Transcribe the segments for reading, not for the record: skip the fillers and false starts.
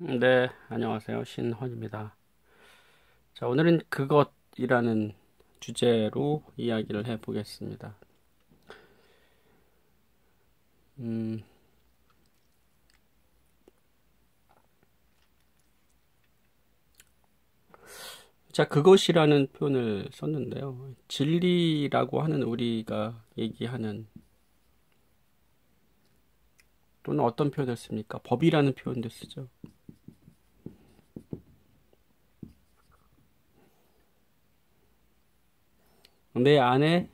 네, 안녕하세요. 신헌입니다. 자, 오늘은 그것이라는 주제로 이야기를 해보겠습니다. 음, 자, 그것이라는 표현을 썼는데요. 진리라고 하는 우리가 얘기하는 또는 어떤 표현을 씁니까? 법이라는 표현도 쓰죠. 내 안에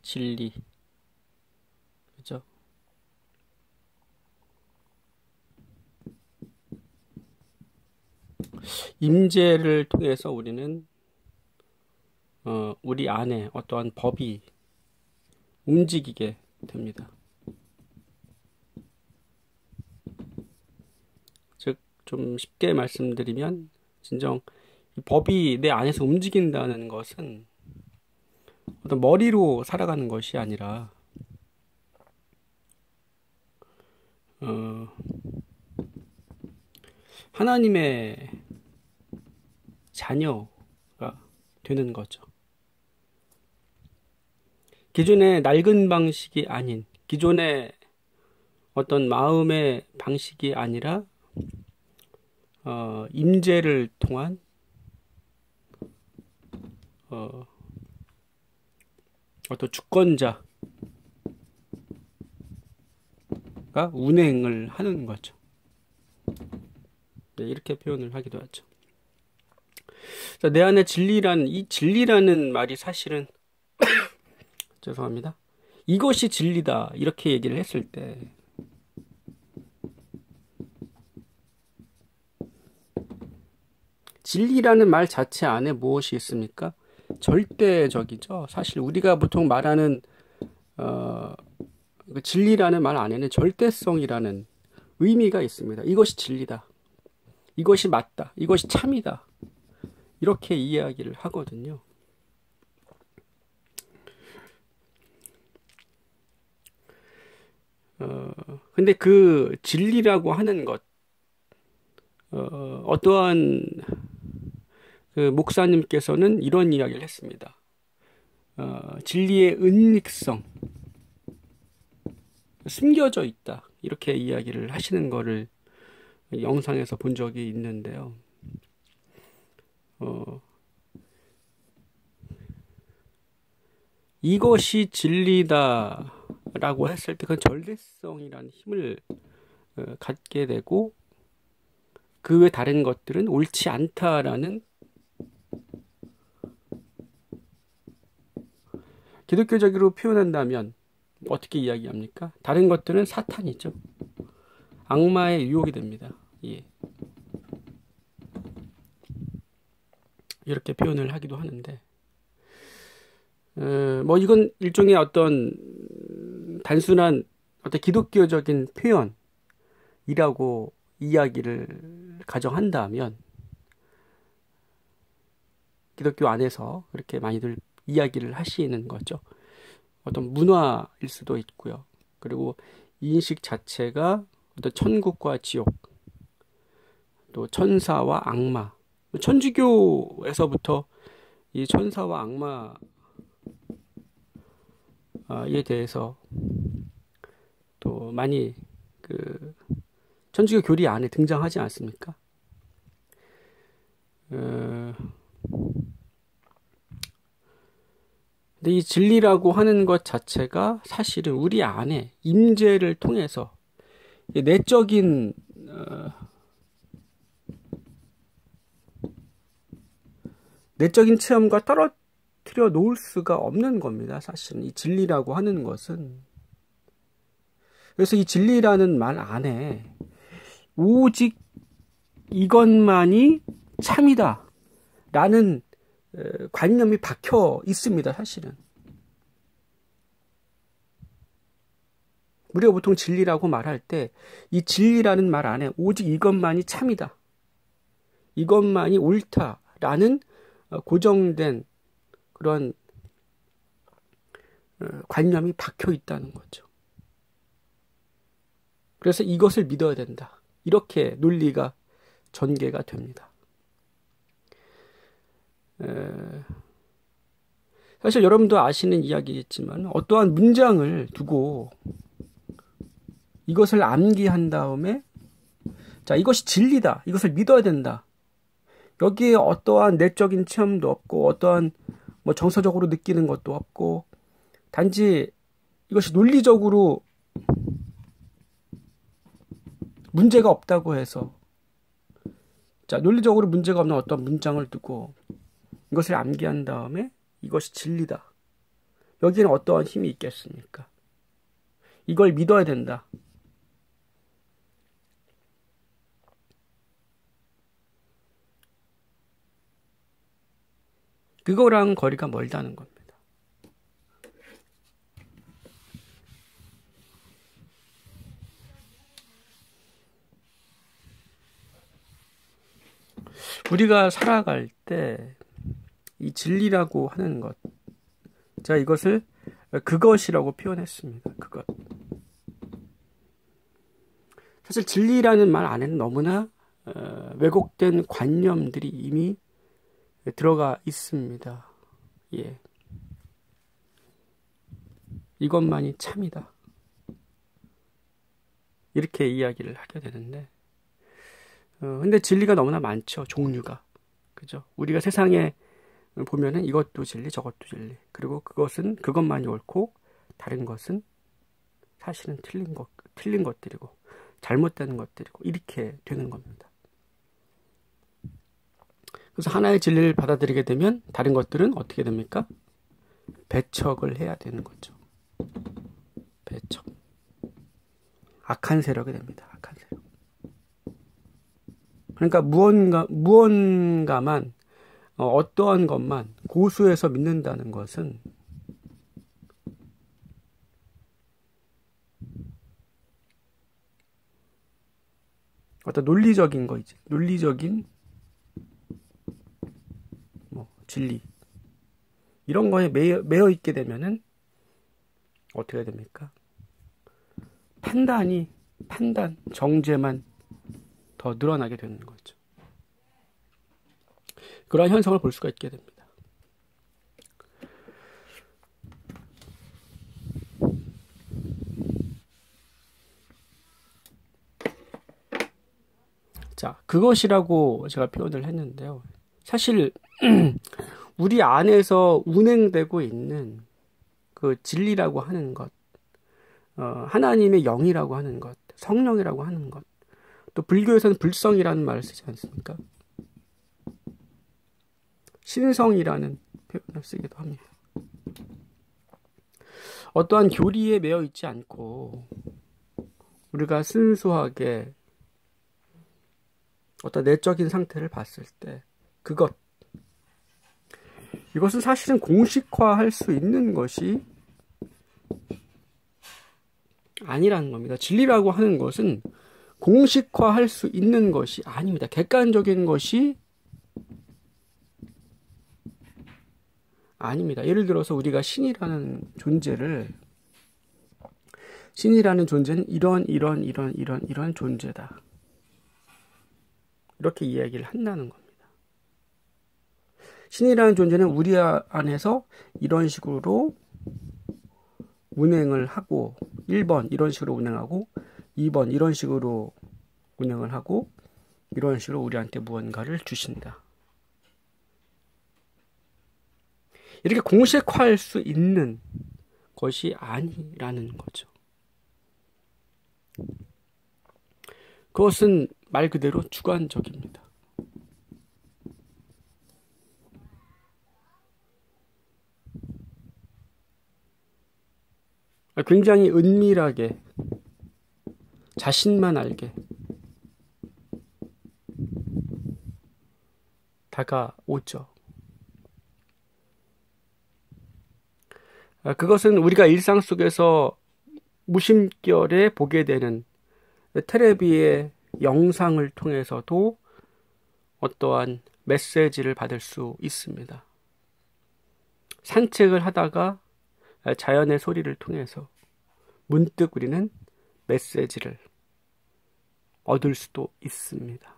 진리, 그죠? 임재를 통해서 우리는 우리 안에 어떠한 법이 움직이게 됩니다. 즉, 좀 쉽게 말씀드리면, 진정 이 법이 내 안에서 움직인다는 것은 어떤 머리로 살아가는 것이 아니라, 어, 하나님의 자녀가 되는 거죠. 기존의 낡은 방식이 아닌, 기존의 어떤 마음의 방식이 아니라, 임재를 통한, 어, 어떤 주권자가 운행을 하는 거죠. 네, 이렇게 표현을 하기도 하죠. 내 안에 이 진리라는 말이 사실은, 죄송합니다. 이것이 진리다. 이렇게 얘기를 했을 때, 진리라는 말 자체 안에 무엇이 있습니까? 절대적이죠. 사실 우리가 보통 말하는, 그 진리라는 말 안에는 절대성이라는 의미가 있습니다. 이것이 진리다. 이것이 맞다. 이것이 참이다. 이렇게 이야기를 하거든요. 근데 그 진리라고 하는 것, 어떠한 그 목사님께서는 이런 이야기를 했습니다. 진리의 은닉성, 숨겨져 있다. 이렇게 이야기를 하시는 거를 영상에서 본 적이 있는데요. 이것이 진리다라고 했을 때 그 절대성이라는 힘을 갖게 되고 그 외 다른 것들은 옳지 않다라는 기독교적으로 표현한다면 어떻게 이야기합니까? 다른 것들은 사탄이죠. 악마의 유혹이 됩니다. 예. 이렇게 표현을 하기도 하는데 뭐 이건 일종의 어떤 단순한 어떤 기독교적인 표현이라고 이야기를 가정한다면 기독교 안에서 그렇게 많이들 이야기를 하시는 거죠. 어떤 문화일 수도 있고요. 그리고 이 인식 자체가 어떤 천국과 지옥, 또 천사와 악마, 천주교에서부터 이 천사와 악마에 대해서 또 많이 그 천주교 교리 안에 등장하지 않습니까? 근데 이 진리라고 하는 것 자체가 사실은 우리 안에 임재를 통해서 내적인 내적인 체험과 떨어뜨려 놓을 수가 없는 겁니다. 사실은 이 진리라고 하는 것은. 그래서 이 진리라는 말 안에 오직 이것만이 참이다 라는 관념이 박혀 있습니다. 사실은 우리가 보통 진리라고 말할 때 이 진리라는 말 안에 오직 이것만이 참이다, 이것만이 옳다라는 고정된 그런 관념이 박혀 있다는 거죠. 그래서 이것을 믿어야 된다. 이렇게 논리가 전개가 됩니다. 사실 여러분도 아시는 이야기겠지만 어떠한 문장을 두고 이것을 암기한 다음에 자, 이것이 진리다. 이것을 믿어야 된다. 여기에 어떠한 내적인 체험도 없고 어떠한 뭐 정서적으로 느끼는 것도 없고 단지 이것이 논리적으로 문제가 없다고 해서 자, 논리적으로 문제가 없는 어떤 문장을 두고 이것을 암기한 다음에 이것이 진리다. 여기에는 어떠한 힘이 있겠습니까? 이걸 믿어야 된다. 그거랑 거리가 멀다는 겁니다. 우리가 살아갈 때 이 진리라고 하는 것, 제가 이것을 그것이라고 표현했습니다. 그것. 사실 진리라는 말 안에는 너무나 왜곡된 관념들이 이미 들어가 있습니다. 예. 이것만이 참이다. 이렇게 이야기를 하게 되는데, 근데 진리가 너무나 많죠. 종류가. 그죠? 우리가 세상에 보면은 이것도 진리, 저것도 진리. 그리고 그것만이 옳고, 다른 것은 사실은 틀린 것들이고, 잘못되는 것들이고, 이렇게 되는 겁니다. 그래서 하나의 진리를 받아들이게 되면 다른 것들은 어떻게 됩니까? 배척을 해야 되는 거죠. 배척. 악한 세력이 됩니다. 악한 세력. 그러니까 무언가만 어떠한 것만 고수해서 믿는다는 것은 어떤 논리적인 거이지. 논리적인 진리 이런 거에 매여 있게 되면은 어떻게 됩니까? 판단, 정죄만 더 늘어나게 되는 거죠. 그러한 현상을 볼 수가 있게 됩니다. 자, 그것이라고 제가 표현을 했는데요. 사실 우리 안에서 운행되고 있는 그 진리라고 하는 것, 하나님의 영이라고 하는 것, 성령이라고 하는 것, 또 불교에서는 불성이라는 말을 쓰지 않습니까? 신성이라는 표현을 쓰기도 합니다. 어떠한 교리에 매여 있지 않고 우리가 순수하게 어떤 내적인 상태를 봤을 때 이것은 사실은 공식화할 수 있는 것이 아니라는 겁니다. 진리라고 하는 것은 공식화할 수 있는 것이 아닙니다. 객관적인 것이 아닙니다. 예를 들어서 우리가 신이라는 존재는 이런 존재다. 이렇게 이야기를 한다는 겁니다. 신이라는 존재는 우리 안에서 이런 식으로 운행을 하고 1번 이런 식으로 운행하고 2번 이런 식으로 운행을 하고 이런 식으로 우리한테 무언가를 주신다. 이렇게 공식화할 수 있는 것이 아니라는 거죠. 그것은 말 그대로 주관적입니다. 굉장히 은밀하게 자신만 알게 다가오죠. 그것은 우리가 일상 속에서 무심결에 보게 되는 텔레비의 영상을 통해서도 어떠한 메시지를 받을 수 있습니다. 산책을 하다가 자연의 소리를 통해서 문득 우리는 메시지를 얻을 수도 있습니다.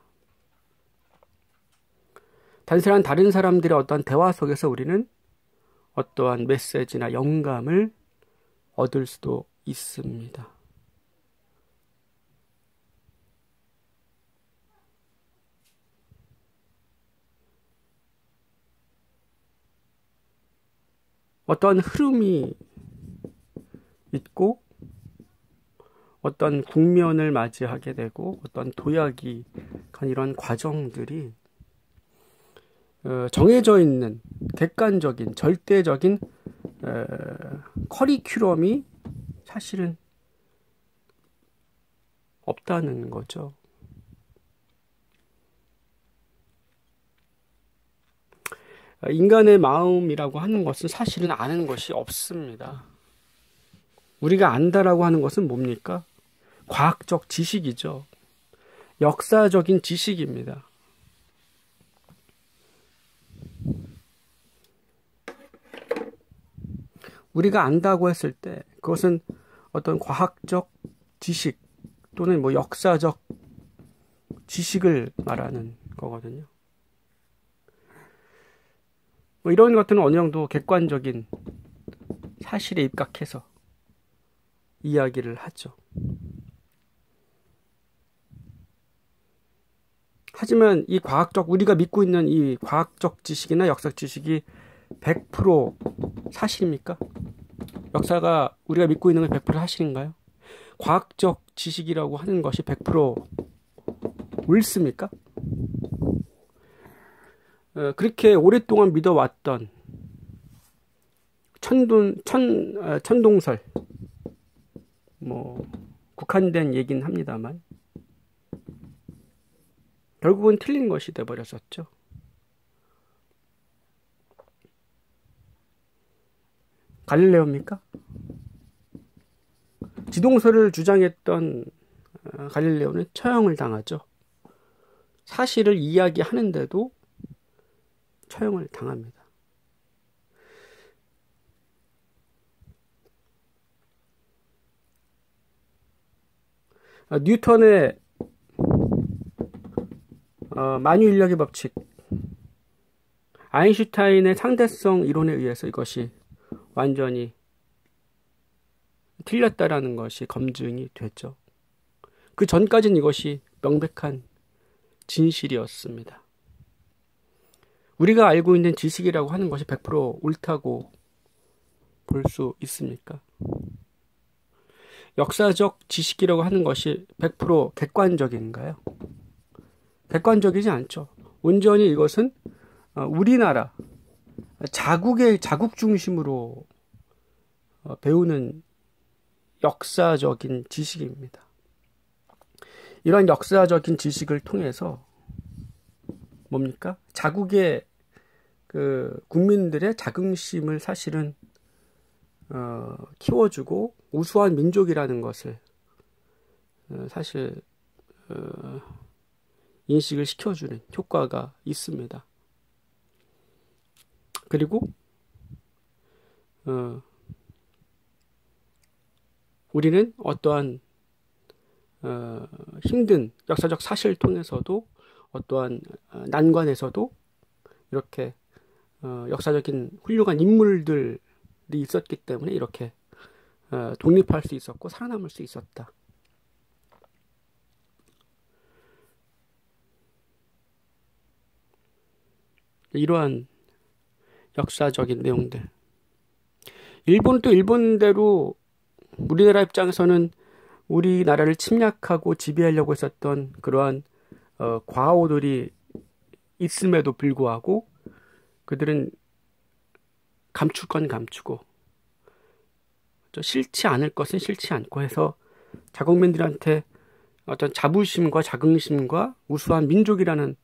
단순한 다른 사람들의 어떠한 대화 속에서 우리는 어떠한 메시지나 영감을 얻을 수도 있습니다. 어떠한 흐름이 있고 어떤 국면을 맞이하게 되고 어떤 도약이 간 이런 과정들이 정해져 있는 객관적인 절대적인 커리큘럼이 사실은 없다는 거죠. 인간의 마음이라고 하는 것은 사실은 아는 것이 없습니다. 우리가 안다라고 하는 것은 뭡니까? 과학적 지식이죠. 역사적인 지식입니다. 우리가 안다고 했을 때 그것은 어떤 과학적 지식 또는 뭐 역사적 지식을 말하는 거거든요. 뭐 이런 것들은 어느 정도 객관적인 사실에 입각해서 이야기를 하죠. 하지만 이 과학적, 우리가 믿고 있는 이 과학적 지식이나 역사적 지식이 100% 사실입니까? 역사가 우리가 믿고 있는 게 100% 사실인가요? 과학적 지식이라고 하는 것이 100% 옳습니까? 그렇게 오랫동안 믿어왔던 천동설, 뭐 국한된 얘기는 합니다만 결국은 틀린 것이 돼버렸었죠. 갈릴레오입니까? 지동설을 주장했던 갈릴레오는 처형을 당하죠. 사실을 이야기하는데도 처형을 당합니다. 뉴턴의 만유인력의 법칙, 아인슈타인의 상대성 이론에 의해서 이것이 완전히 틀렸다라는 것이 검증이 됐죠. 그 전까지는 이것이 명백한 진실이었습니다. 우리가 알고 있는 지식이라고 하는 것이 100% 옳다고 볼 수 있습니까? 역사적 지식이라고 하는 것이 100% 객관적인가요? 객관적이지 않죠. 온전히 이것은 우리나라 자국 중심으로 배우는 역사적인 지식입니다. 이런 역사적인 지식을 통해서 뭡니까? 자국의 그 국민들의 자긍심을 사실은 키워주고 우수한 민족이라는 것을 사실 인식을 시켜주는 효과가 있습니다. 그리고 우리는 어떠한 힘든 역사적 사실을 통해서도 어떠한 난관에서도 이렇게 역사적인 훌륭한 인물들이 있었기 때문에 이렇게 독립할 수 있었고 살아남을 수 있었다. 이러한 역사적인 내용들. 일본도 일본대로 우리나라 입장에서는 우리나라를 침략하고 지배하려고 했었던 그러한 과오들이 있음에도 불구하고 그들은 감출 건 감추고 싫지 않을 것은 싫지 않고 해서 자국민들한테 어떤 자부심과 자긍심과 우수한 민족이라는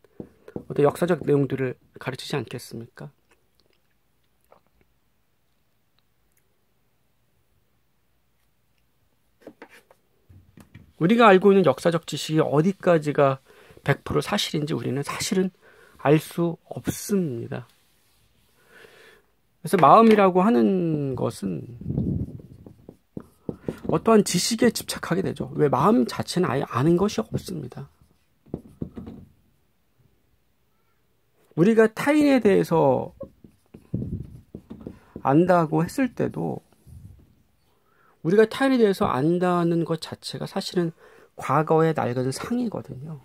어떤 역사적 내용들을 가르치지 않겠습니까? 우리가 알고 있는 역사적 지식이 어디까지가 100% 사실인지 우리는 사실은 알 수 없습니다. 그래서 마음이라고 하는 것은 어떠한 지식에 집착하게 되죠. 왜? 마음 자체는 아예 아는 것이 없습니다. 우리가 타인에 대해서 안다고 했을 때도 우리가 타인에 대해서 안다는 것 자체가 사실은 과거의 낡은 상이거든요.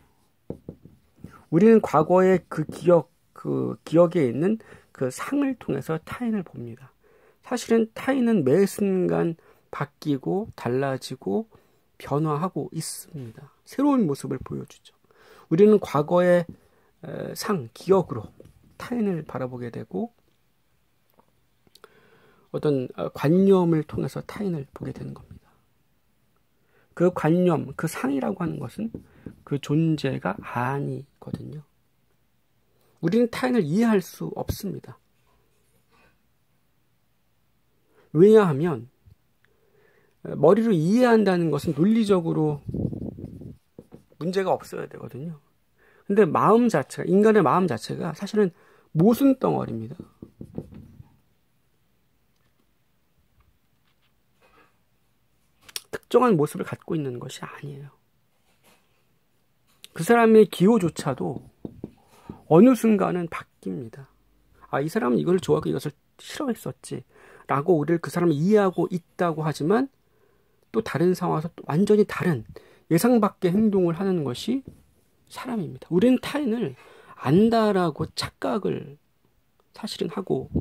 우리는 과거의 그 기억에 있는 그 상을 통해서 타인을 봅니다. 사실은 타인은 매 순간 바뀌고 달라지고 변화하고 있습니다. 새로운 모습을 보여주죠. 우리는 과거의 기억으로 타인을 바라보게 되고 어떤 관념을 통해서 타인을 보게 되는 겁니다. 그 관념, 그 상이라고 하는 것은 그 존재가 아니거든요. 우리는 타인을 이해할 수 없습니다. 왜냐하면 머리로 이해한다는 것은 논리적으로 문제가 없어야 되거든요. 근데 마음 자체가, 인간의 마음 자체가 사실은 모순 덩어리입니다. 특정한 모습을 갖고 있는 것이 아니에요. 그 사람의 기호조차도 어느 순간은 바뀝니다. 아, 이 사람은 이걸 좋아하고 이것을 싫어했었지 라고 우리를 그 사람을 이해하고 있다고 하지만 또 다른 상황에서 또 완전히 다른 예상 밖의 행동을 하는 것이 사람입니다. 우리는 타인을 안다라고 착각을 사실은 하고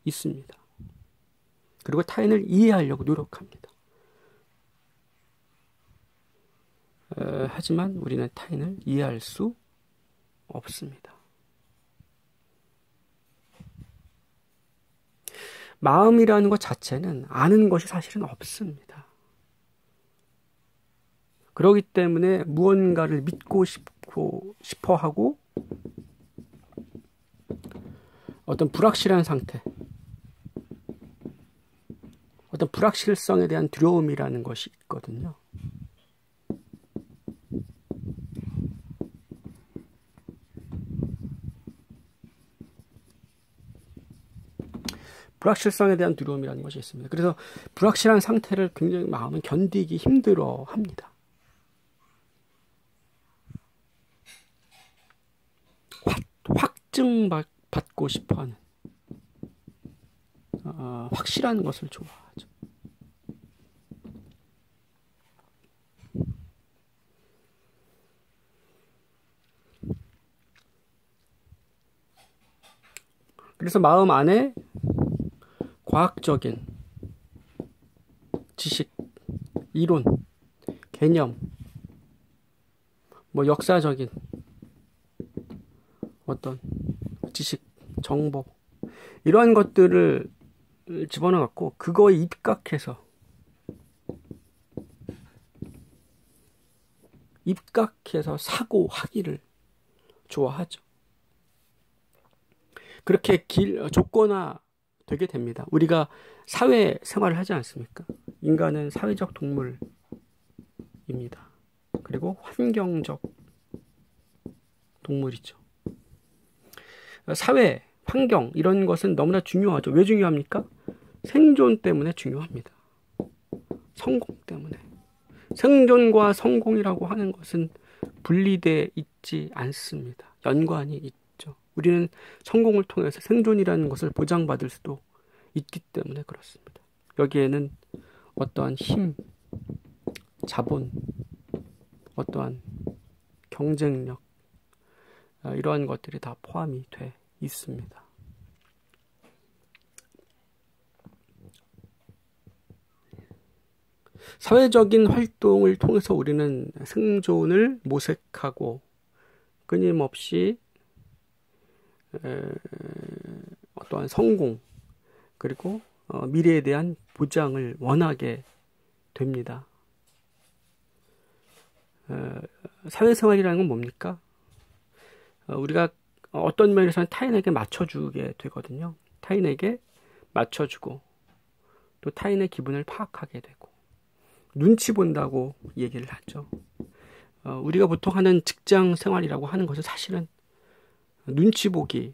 있습니다. 그리고 타인을 이해하려고 노력합니다. 하지만 우리는 타인을 이해할 수 없습니다. 마음이라는 것 자체는 아는 것이 사실은 없습니다. 그렇기 때문에 무언가를 믿고 싶어 하고 어떤 불확실한 상태, 어떤 불확실성에 대한 두려움이라는 것이 있거든요. 불확실성에 대한 두려움이라는 것이 있습니다. 그래서 불확실한 상태를 굉장히 마음은 견디기 힘들어 합니다. 확증받고 싶어하는 확실한 것을 좋아하죠. 그래서 마음 안에 과학적인 지식, 이론, 개념, 역사적인 어떤 지식, 정보 이러한 것들을 집어넣어갖고 그거에 입각해서 사고하기를 좋아하죠. 그렇게 조건화 되게 됩니다. 우리가 사회 생활을 하지 않습니까? 인간은 사회적 동물입니다. 그리고 환경적 동물이죠. 사회, 환경 이런 것은 너무나 중요하죠. 왜 중요합니까? 생존 때문에 중요합니다. 성공 때문에. 생존과 성공이라고 하는 것은 분리되어 있지 않습니다. 연관이 있죠. 우리는 성공을 통해서 생존이라는 것을 보장받을 수도 있기 때문에 그렇습니다. 여기에는 어떠한 힘, 자본, 어떠한 경쟁력 이러한 것들이 다 포함이 돼 있습니다. 사회적인 활동을 통해서 우리는 생존을 모색하고 끊임없이 어떠한 성공 그리고 미래에 대한 보장을 원하게 됩니다. 사회생활이라는 건 뭡니까? 우리가 어떤 면에서는 타인에게 맞춰주게 되거든요. 타인에게 맞춰주고 또 타인의 기분을 파악하게 되고 눈치 본다고 얘기를 하죠. 우리가 보통 하는 직장 생활이라고 하는 것은 사실은 눈치 보기,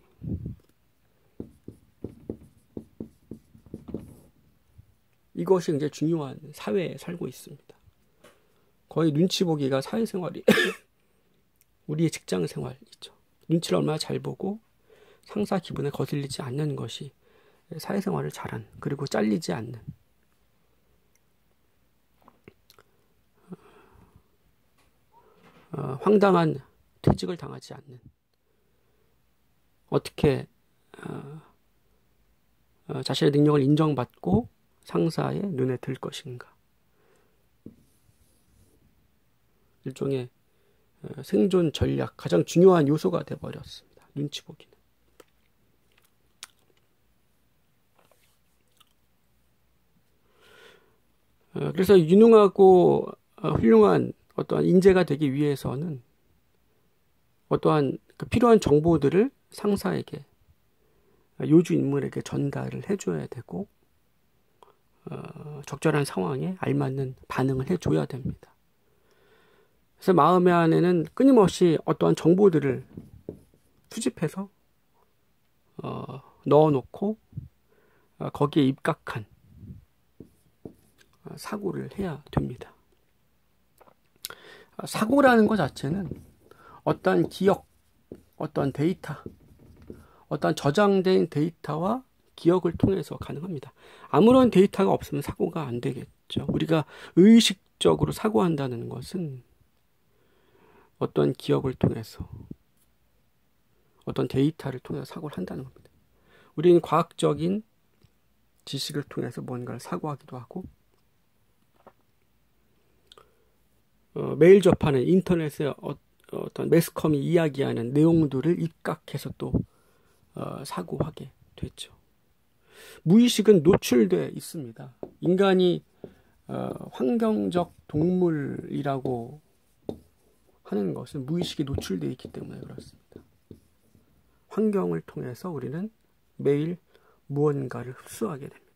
이것이 굉장히 중요한 사회에 살고 있습니다. 거의 눈치 보기가 사회생활이 우리의 직장 생활이죠. 눈치를 얼마나 잘 보고 상사 기분에 거슬리지 않는 것이 사회생활을 잘하는, 그리고 잘리지 않는, 황당한 퇴직을 당하지 않는, 어떻게 자신의 능력을 인정받고 상사의 눈에 들 것인가. 일종의 생존 전략, 가장 중요한 요소가 되어버렸습니다. 눈치 보기는. 그래서 유능하고 훌륭한 어떠한 인재가 되기 위해서는 어떠한 그 필요한 정보들을 상사에게, 요주 인물에게 전달을 해줘야 되고, 적절한 상황에 알맞는 반응을 해줘야 됩니다. 그래서 마음의 안에는 끊임없이 어떠한 정보들을 수집해서 넣어놓고 거기에 입각한 사고를 해야 됩니다. 사고라는 것 자체는 어떠한 기억, 어떠한 데이터, 어떠한 저장된 데이터와 기억을 통해서 가능합니다. 아무런 데이터가 없으면 사고가 안 되겠죠. 우리가 의식적으로 사고한다는 것은 어떤 기억을 통해서, 어떤 데이터를 통해서 사고를 한다는 겁니다. 우리는 과학적인 지식을 통해서 뭔가를 사고하기도 하고, 매일 접하는 인터넷에 어떤 매스컴이 이야기하는 내용들을 입각해서 또 사고하게 됐죠. 무의식은 노출되어 있습니다. 인간이 환경적 동물이라고 하는 것은 무의식이 노출되어 있기 때문에 그렇습니다. 환경을 통해서 우리는 매일 무언가를 흡수하게 됩니다.